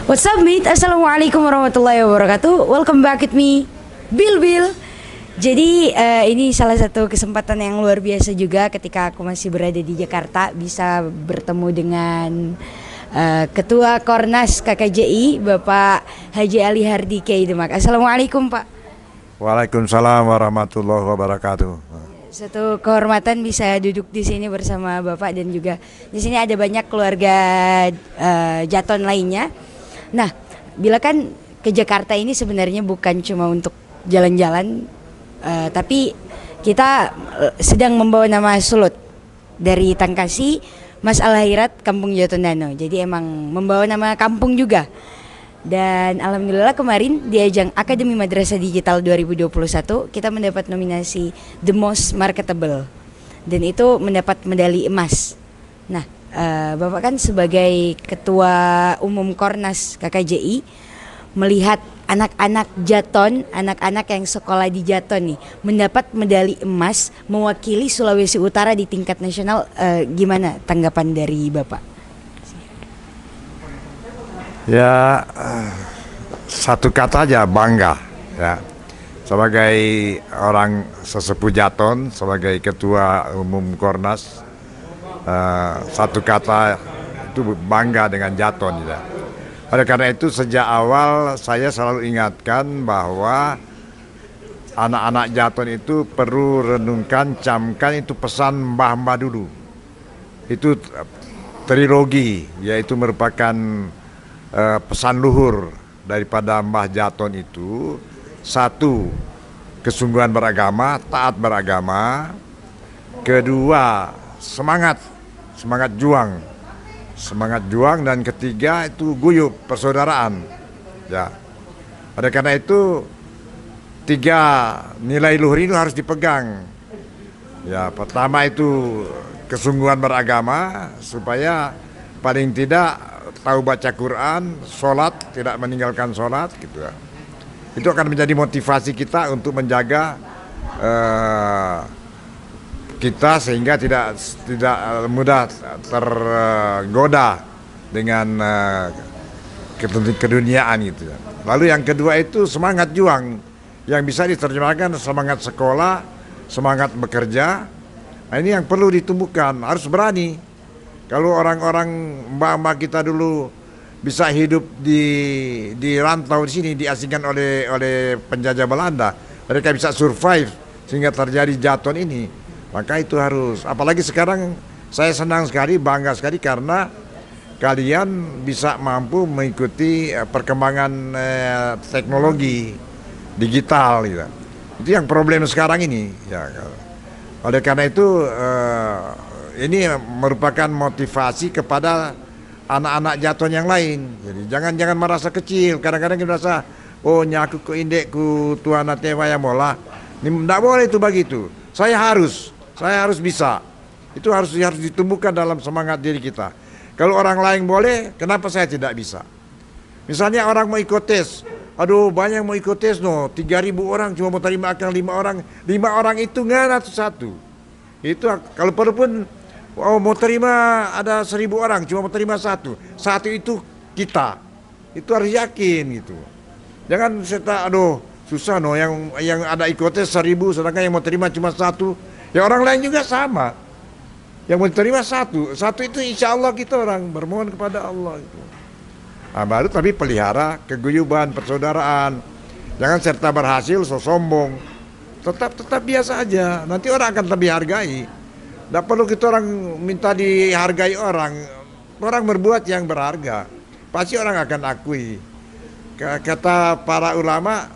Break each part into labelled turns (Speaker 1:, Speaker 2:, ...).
Speaker 1: What's up mate? Assalamualaikum warahmatullahi wabarakatuh. Welcome back with me, Bill. Jadi ini salah satu kesempatan yang luar biasa juga ketika aku masih berada di Jakarta bisa bertemu dengan Ketua Kornas KKJI Bapak Haji Ali Hardike Demak. Assalamualaikum Pak.
Speaker 2: Waalaikumsalam warahmatullahi wabarakatuh.
Speaker 1: Satu kehormatan bisa duduk di sini bersama Bapak dan juga di sini ada banyak keluarga Jaton lainnya. Nah, bila kan ke Jakarta ini sebenarnya bukan cuma untuk jalan-jalan, tapi kita sedang membawa nama Sulut dari Tangkasi, Mas Alhairat, Kampung Jatondano. Jadi emang membawa nama kampung juga. Dan alhamdulillah kemarin di ajang Akademi Madrasah Digital 2021 kita mendapat nominasi The Most Marketable dan itu mendapat medali emas. Nah, Bapak kan sebagai Ketua Umum Kornas KKJI melihat anak-anak Jaton, anak-anak yang sekolah di Jaton nih mendapat medali emas mewakili Sulawesi Utara di tingkat nasional, gimana tanggapan dari Bapak?
Speaker 2: Ya, satu kata aja, bangga ya. Sebagai orang sesepuh Jaton, sebagai Ketua Umum Kornas, satu kata itu bangga dengan Jaton ya. Oleh karena itu sejak awal saya selalu ingatkan bahwa anak-anak Jaton itu perlu renungkan, camkan itu pesan mbah-mbah dulu. Itu trilogi, yaitu merupakan pesan luhur daripada Mbah Jaton itu. Satu, kesungguhan beragama, taat beragama. Kedua, semangat juang, dan ketiga itu guyup, persaudaraan ya. Oleh karena itu tiga nilai luhur ini harus dipegang ya. Pertama itu kesungguhan beragama, supaya paling tidak tahu baca Quran, sholat, tidak meninggalkan sholat gitu ya. Itu akan menjadi motivasi kita untuk menjaga kita sehingga tidak mudah tergoda dengan keduniaan gitu ya. Lalu yang kedua itu semangat juang, yang bisa diterjemahkan semangat sekolah, semangat bekerja. Nah, ini yang perlu ditumbuhkan, harus berani. Kalau orang-orang mbak-mbak kita dulu bisa hidup di rantau di sini, diasingkan oleh penjajah Belanda, mereka bisa survive sehingga terjadi Jaton ini. Maka itu harus, apalagi sekarang saya senang sekali, bangga sekali karena kalian bisa mampu mengikuti perkembangan teknologi digital gitu. Itu yang problem sekarang ini ya. Oleh karena itu ini merupakan motivasi kepada anak-anak Jaton yang lain. Jadi jangan merasa kecil. Kadang-kadang kita merasa, oh nyaku ku indek ku tuana tewa ya mola. Ini tidak boleh itu begitu. Saya harus bisa. Itu harus ditumbuhkan dalam semangat diri kita. Kalau orang lain boleh, kenapa saya tidak bisa? Misalnya orang mau ikut tes. Aduh, banyak mau ikut tes 3.000 orang cuma mau terima akan 5 orang. 5 orang itu nggak satu. Itu kalau perlu pun mau terima ada 1.000 orang cuma mau terima satu itu kita. Itu harus yakin gitu. Jangan aduh susah yang ada ikutnya 1.000 sedangkan yang mau terima cuma satu. Ya orang lain juga sama, yang mau terima satu itu insya Allah kita orang bermohon kepada Allah itu. Nah, baru tapi pelihara keguyuban, persaudaraan. Jangan serta berhasil sombong. Tetap biasa aja, nanti orang akan lebih hargai. Tidak perlu kita orang minta dihargai orang berbuat yang berharga, pasti orang akan akui. Kata para ulama,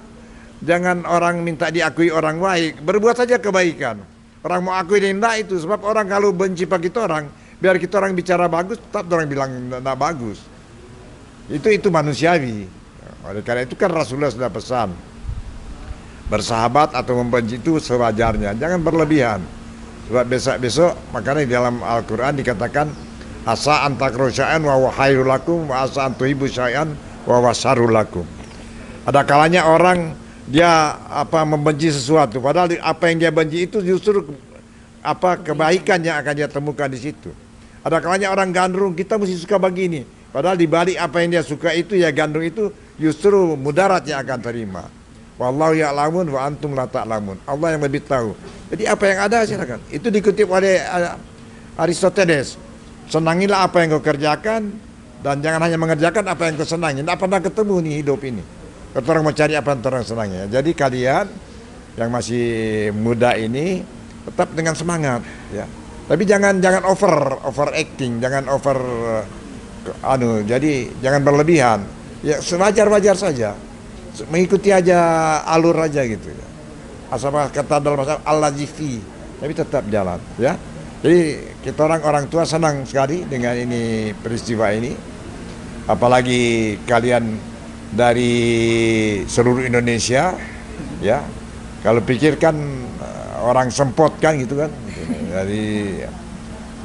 Speaker 2: jangan orang minta diakui orang baik, berbuat saja kebaikan. Orang mau akui tidak itu, sebab orang kalau benci pada kita orang, biar kita orang bicara bagus, tetap orang bilang tidak bagus. Itu manusiawi. Oleh karena itu kan Rasulullah sudah pesan, bersahabat atau membenci itu sewajarnya, jangan berlebihan. Sebab besok makanya di dalam Al-Quran dikatakan asa antakro syai'an wa khairul lakum wa asa antuhibu syai'an wa syarrul lakum. Ada kalanya orang dia membenci sesuatu, padahal apa yang dia benci itu justru kebaikan yang akan dia temukan di situ. Ada kalanya orang gandrung, kita mesti suka begini, Padahal di balik apa yang dia suka itu ya gandung itu justru mudarat yang akan terima. Wallahu ya'lamun wa antum la ta'lamun. Allah yang lebih tahu. Jadi apa yang ada silakan. Itu dikutip oleh Aristoteles. Senangilah apa yang kau kerjakan dan jangan hanya mengerjakan apa yang kau senangi. Tidak pernah ketemu nih hidup ini. Kita orang mau cari apa yang orang senangi. Jadi kalian yang masih muda ini tetap dengan semangat ya. Tapi jangan overacting, jangan jadi jangan berlebihan. Ya sewajar-wajar saja. Mengikuti aja alur aja gitu ya. Asal kata dalam bahasa al-lazifi, tapi tetap jalan ya. Jadi kita orang tua senang sekali dengan ini peristiwa ini. Apalagi kalian dari seluruh Indonesia ya. Kalau pikirkan orang sempot kan gitu kan.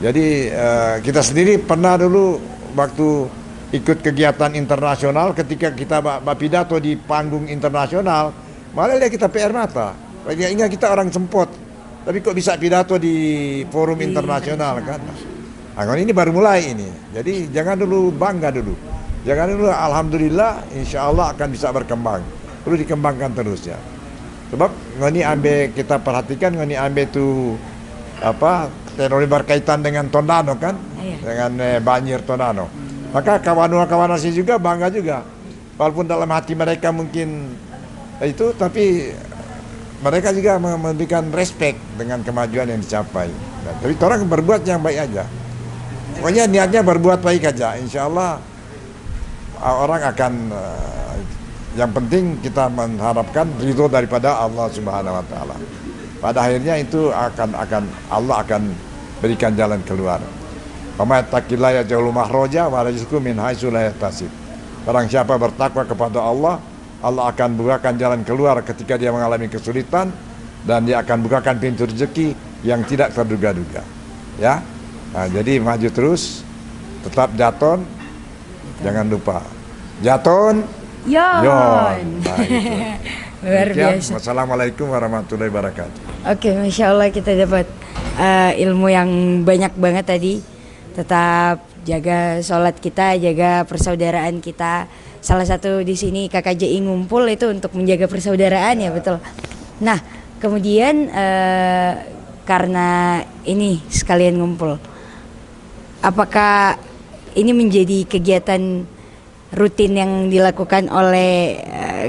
Speaker 2: Jadi kita sendiri pernah dulu waktu ikut kegiatan internasional, ketika kita pidato di panggung internasional, malah kita PR mata. Ingat kita orang sempot, tapi kok bisa pidato di forum internasional kan? Nah, ini baru mulai ini. Jadi jangan dulu bangga dulu. Jangan dulu alhamdulillah, insya Allah akan bisa berkembang. Perlu dikembangkan terus ya. Sebab ngoni ambil kita perhatikan ngoni ambil itu apa teknologi berkaitan dengan tornado kan, dengan banjir tornado. Maka kawan-kawan asing juga bangga juga, walaupun dalam hati mereka mungkin itu, tapi mereka juga memberikan respect dengan kemajuan yang dicapai. Nah, tapi orang berbuat yang baik aja. Pokoknya niatnya berbuat baik aja, insya Allah orang akan. Yang penting kita mengharapkan ridho daripada Allah Subhanahu Wa Taala. Pada akhirnya itu Allah akan berikan jalan keluar. Wa yattaqillaha yaj'al makhraja wa yarzuqhu min haitsu la yahtasib. Barang siapa bertakwa kepada Allah, Allah akan bukakan jalan keluar ketika dia mengalami kesulitan, dan dia akan bukakan pintu rezeki yang tidak terduga-duga. Ya. Nah, jadi maju terus, tetap Jaton, jangan lupa. Jaton, Yon. Nah, gitu.
Speaker 1: Luar biasa.
Speaker 2: Wassalamualaikum warahmatullahi wabarakatuh.
Speaker 1: Oke, Masya Allah kita dapat ilmu yang banyak banget tadi. Tetap jaga sholat kita, jaga persaudaraan kita. Salah satu di sini KKJI ngumpul itu untuk menjaga persaudaraan ya, betul. Nah, kemudian karena ini sekalian ngumpul, apakah ini menjadi kegiatan rutin yang dilakukan oleh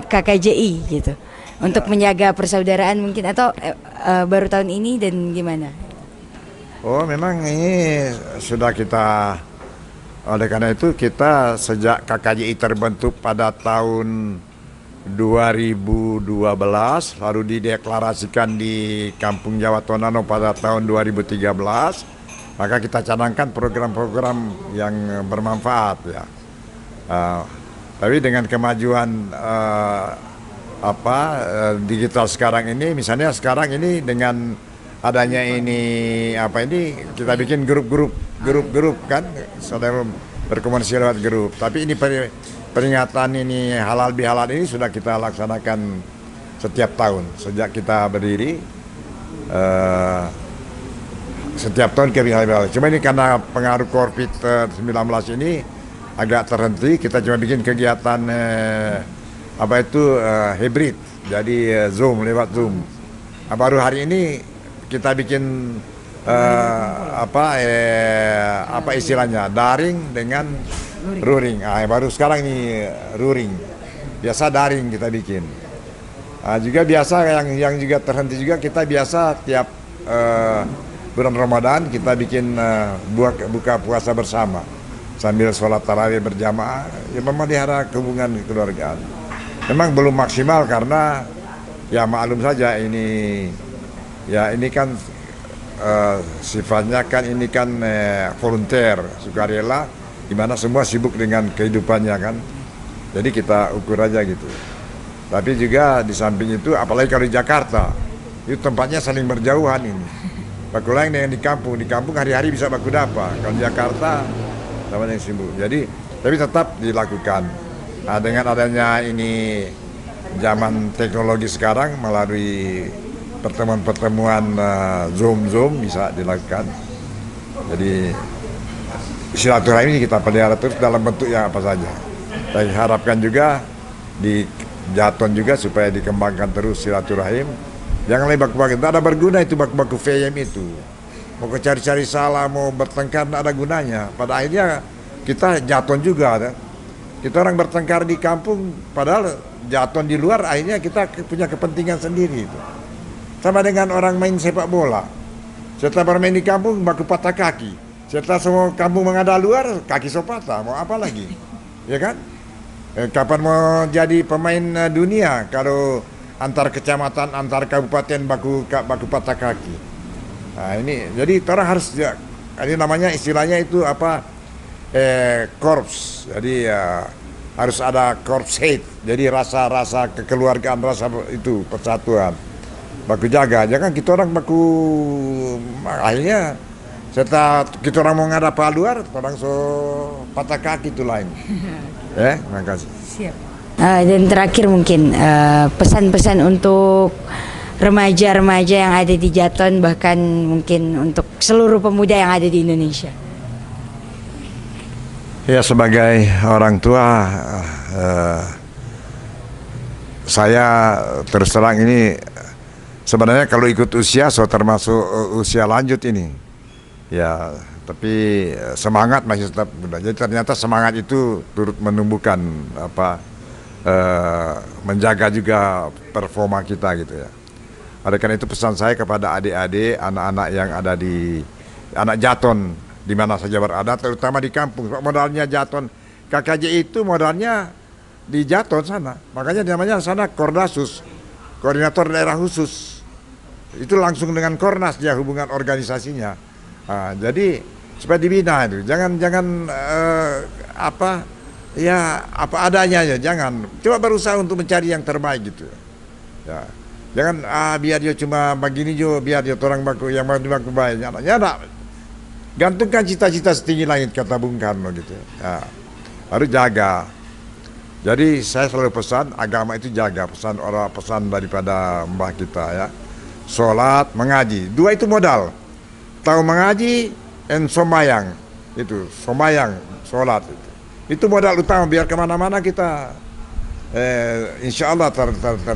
Speaker 1: KKJI gitu untuk menjaga persaudaraan mungkin, atau baru tahun ini dan gimana?
Speaker 2: Oh, memang ini sudah kita, oleh karena itu kita sejak KKJI terbentuk pada tahun 2012 lalu dideklarasikan di Kampung Jawa Tonano pada tahun 2013, maka kita canangkan program-program yang bermanfaat ya. Tapi dengan kemajuan digital sekarang ini, misalnya sekarang ini dengan adanya ini kita bikin grup kan, saudara berkomunikasi lewat grup. Tapi ini peringatan ini halal bihalal ini sudah kita laksanakan setiap tahun sejak kita berdiri. Setiap tahun ke halal bihalal. Cuma ini karena pengaruh COVID-19 ini agak terhenti, kita cuma bikin kegiatan hybrid, jadi lewat Zoom. Baru hari ini kita bikin istilahnya daring dengan luring. Baru sekarang ini luring, biasa daring kita bikin. Juga biasa yang juga terhenti juga, kita biasa tiap bulan Ramadan kita bikin buka puasa bersama sambil sholat tarawih berjamaah, ya memelihara hubungan kekeluargaan. Memang belum maksimal karena ya maklum saja ini kan sifatnya kan ini kan volunteer, sukarela, di mana semua sibuk dengan kehidupannya kan. Jadi kita ukur aja gitu. Tapi juga di samping itu, apalagi kalau di Jakarta, itu tempatnya saling berjauhan ini. Baku lain dengan di kampung hari-hari bisa baku dapa. Kalau di Jakarta sama yang sibuk. Jadi tapi tetap dilakukan. Nah, dengan adanya ini zaman teknologi sekarang melalui pertemuan-pertemuan Zoom bisa dilakukan. Jadi silaturahim ini kita pelihara terus dalam bentuk yang apa saja. Saya harapkan juga di Jaton juga supaya dikembangkan terus silaturahim. Jangan lagi baku-baku, tidak ada berguna itu baku-baku VM itu. Mau cari-cari salah, mau bertengkar, tidak ada gunanya. Pada akhirnya kita Jaton juga ada. Kita orang bertengkar di kampung, padahal Jaton di luar, akhirnya kita punya kepentingan sendiri itu. Sama dengan orang main sepak bola. Setelah bermain di kampung, baku patah kaki. Setelah semua kampung mengada luar, kaki so patah, mau apa lagi? Ya kan? Kapan mau jadi pemain dunia kalau antar kecamatan, antar kabupaten baku patah kaki? Nah ini, jadi orang harus, ini namanya istilahnya itu apa? Korps. Jadi harus ada korps hate. Jadi rasa-rasa kekeluargaan, rasa itu persatuan. Baku jaga, jangan kita orang baku akhirnya setelah kita orang mau ngadap luar, orang so patah kaki itu lain. Makasih.
Speaker 1: Siap. Dan terakhir mungkin pesan-pesan untuk remaja-remaja yang ada di Jaton, bahkan mungkin untuk seluruh pemuda yang ada di Indonesia.
Speaker 2: Ya, sebagai orang tua, saya terus terang ini sebenarnya kalau ikut usia, so termasuk usia lanjut ini. Ya, tapi semangat masih tetap muda. Jadi ternyata semangat itu turut menumbuhkan menjaga juga performa kita gitu ya. Oleh karena itu pesan saya kepada adik-adik, anak-anak yang ada di anak Jaton di mana saja berada, terutama di kampung. Modalnya Jaton, KKJ itu modalnya di Jaton sana. Makanya namanya sana Kordasus, koordinator daerah khusus. Itu langsung dengan Kornas dia hubungan organisasinya. Jadi supaya dibina itu, jangan apa adanya aja, jangan coba berusaha untuk mencari yang terbaik gitu ya, jangan biar dia cuma begini jo, biar dia orang baku yang baku baik ya, gantungkan cita-cita setinggi langit kata Bung Karno gitu ya, harus jaga. Jadi saya selalu pesan agama itu jaga, pesan daripada mbah kita ya, sholat, mengaji, dua itu modal. Tahu mengaji dan somayang, itu somayang, sholat itu modal utama biar kemana-mana kita insya Allah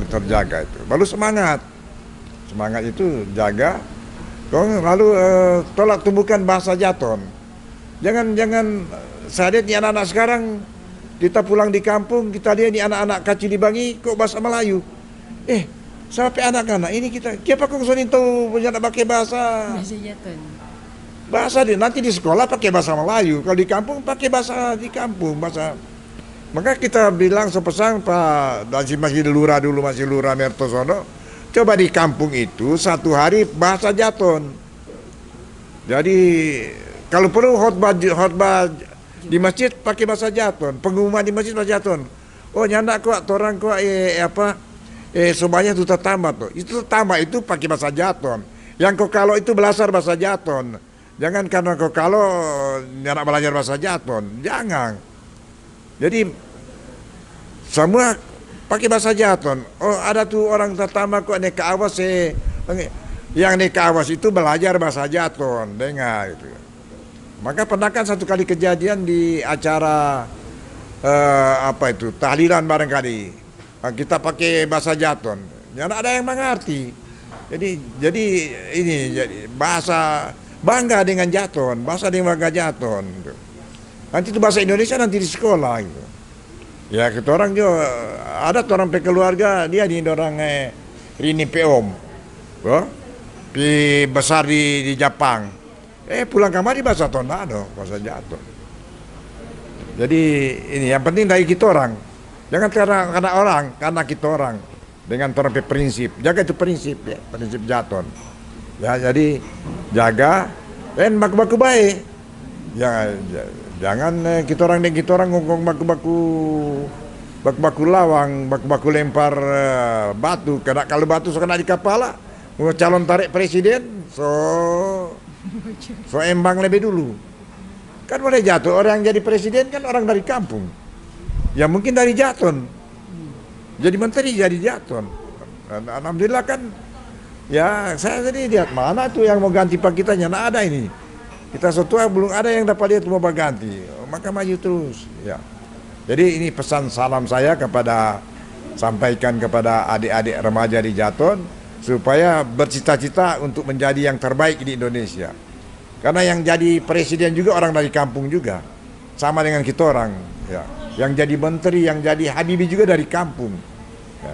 Speaker 2: terjaga itu. Baru semangat itu jaga. Lalu tolak tumbuhkan bahasa Jaton. Jangan saya lihat nih anak-anak sekarang, kita pulang di kampung kita lihat nih anak-anak kecil di Bangi kok bahasa Melayu. Sampai anak-anak ini kita kok sonin tahu punya pakai bahasa
Speaker 1: Jaton.
Speaker 2: Bahasa nanti di sekolah pakai bahasa Melayu, kalau di kampung pakai bahasa di kampung bahasa. Maka kita bilang sepesan Pak masih lurah dulu, masih lurah Mertosono, coba di kampung itu satu hari bahasa Jaton. Jadi kalau perlu khotbah di masjid pakai bahasa Jaton, pengumuman di masjid bahasa Jaton. Oh nyanda kok orang kok semuanya itu tambah tuh. Itu tambah itu pakai bahasa Jaton. Yang kok kalau itu belajar bahasa Jaton. Jangan karena kok kalau anak belajar bahasa Jaton, jangan. Jadi semua pakai bahasa Jaton. Oh ada tuh orang tertambah kok neka awas yang neka awas itu belajar bahasa Jaton, dengar gitu. Maka pernah kan satu kali kejadian di acara tahlilan barangkali. Kita pakai bahasa Jaton, ya ada yang mengerti. Jadi ini bahasa bangga dengan Jaton, bahasa dengan bangga Jaton. Nanti itu bahasa Indonesia nanti di sekolah gitu. Ya kita orang juga ada orang keluarga dia di orang Rini Peom, besar di Jepang. Pulang kamar di bahasa Tonado, bahasa Jaton. Jadi ini yang penting dari kita orang. Jangan karena orang, karena kita orang dengan prinsip, jaga itu prinsip ya, prinsip Jaton. Ya jadi jaga dan baku-baku baik. Ya, jangan kita orang ngomong baku-baku lawang, baku-baku lempar batu. Karena kalau batu kena di kepala, mau calon tarik presiden, so embang lebih dulu. Kan boleh jatuh orang yang jadi presiden kan orang dari kampung. Ya mungkin dari Jaton, jadi menteri jadi Jaton. Alhamdulillah kan, ya saya tadi lihat mana tuh yang mau ganti Pak kitanya, nah ada ini Kita setua belum ada yang dapat lihat rumah ganti, maka maju terus. Ya. Jadi ini pesan salam saya sampaikan kepada adik-adik remaja di Jaton supaya bercita-cita untuk menjadi yang terbaik di Indonesia. Karena yang jadi presiden juga orang dari kampung juga, sama dengan kita orang. Ya. Yang jadi menteri, yang jadi Habibie juga dari kampung. Ya,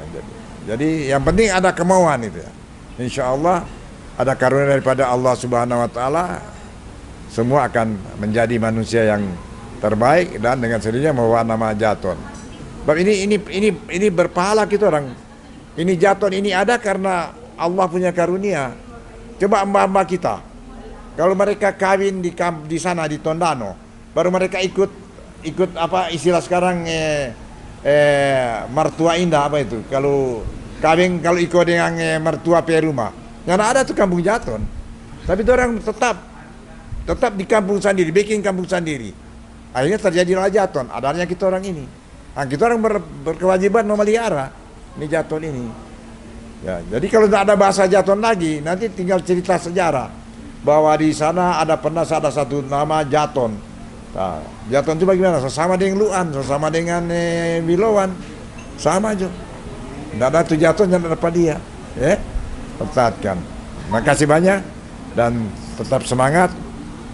Speaker 2: jadi yang penting ada kemauan itu. Ya. Insya Allah ada karunia daripada Allah Subhanahu Wa Taala. Semua akan menjadi manusia yang terbaik dan dengan sendirinya membawa nama Jaton. Sebab ini berpahala kita orang. Ini Jaton ini ada karena Allah punya karunia. Coba mbak-mbak kita, kalau mereka kawin di sana di Tondano, baru mereka ikut apa istilah sekarang mertua indah apa itu? Kalau kawin kalau ikut dengan mertua perumah, yang ada tuh kampung Jaton. Tapi orang tetap di kampung sendiri, bikin kampung sendiri. Akhirnya terjadilah Jaton, adanya kita orang ini. Nah, kita orang berkewajiban memelihara ini Jaton ini. Ya, jadi kalau tidak ada bahasa Jaton lagi, nanti tinggal cerita sejarah bahwa di sana pernah ada satu nama Jaton. Nah, Jaton itu bagaimana? Sesama dengan Luan, sesama dengan Bilowan, sama aja. Tidak ada tuh Jaton yang dapat dia. Ya, pertahankan. Makasih banyak dan tetap semangat.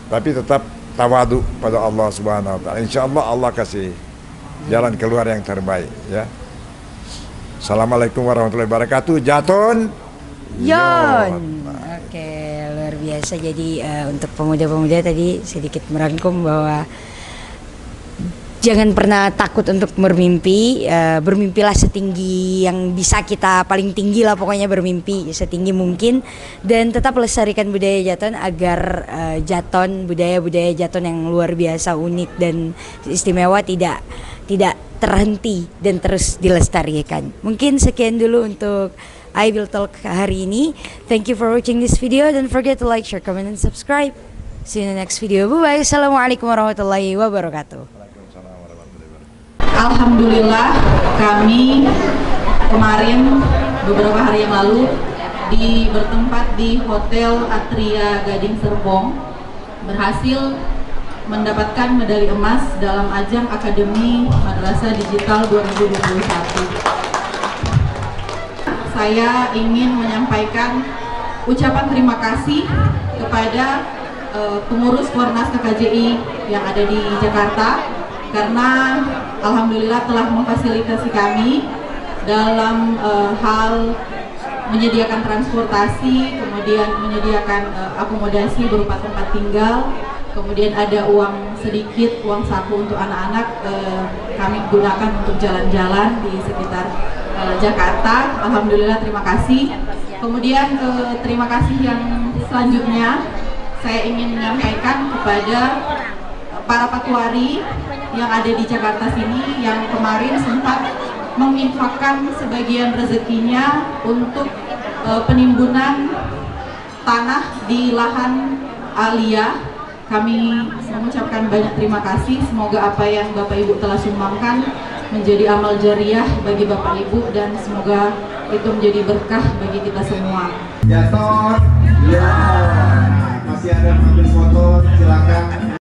Speaker 2: Tapi tetap tawadu pada Allah Subhanahu Wa Taala. Insya Allah Allah kasih jalan keluar yang terbaik. Ya. Assalamualaikum warahmatullahi wabarakatuh. Jaton.
Speaker 1: Yon. Oke, luar biasa. Jadi untuk pemuda-pemuda tadi sedikit merangkum bahwa jangan pernah takut untuk bermimpi, bermimpilah setinggi yang bisa kita, paling tinggi lah pokoknya, bermimpi setinggi mungkin dan tetap lestarikan budaya Jaton agar budaya-budaya Jaton yang luar biasa, unik dan istimewa tidak terhenti dan terus dilestarikan. Mungkin sekian dulu untuk I Will Talk hari ini. Thank you for watching this video. Don't forget to like, share, comment, and subscribe. See you in the next video. Bye-bye. Assalamualaikum warahmatullahi wabarakatuh.
Speaker 3: Alhamdulillah kami kemarin beberapa hari yang lalu bertempat di Hotel Atria Gading Serpong berhasil mendapatkan medali emas dalam ajang Akademi Madrasah Digital 2021. Saya ingin menyampaikan ucapan terima kasih kepada pengurus Kornas KKJI yang ada di Jakarta karena alhamdulillah telah memfasilitasi kami dalam hal menyediakan transportasi, kemudian menyediakan akomodasi berupa tempat tinggal, kemudian ada uang sedikit, uang saku untuk anak-anak kami gunakan untuk jalan-jalan di sekitar Jakarta. Alhamdulillah, terima kasih. Kemudian terima kasih yang selanjutnya saya ingin menyampaikan kepada para patuari yang ada di Jakarta sini yang kemarin sempat menginfakkan sebagian rezekinya untuk penimbunan tanah di lahan Alia. Kami mengucapkan banyak terima kasih. Semoga apa yang Bapak Ibu telah sumbangkan menjadi amal jariah bagi Bapak Ibu dan semoga itu menjadi berkah bagi kita semua.
Speaker 4: Jaton, ya masih ada yang ambil foto, silakan.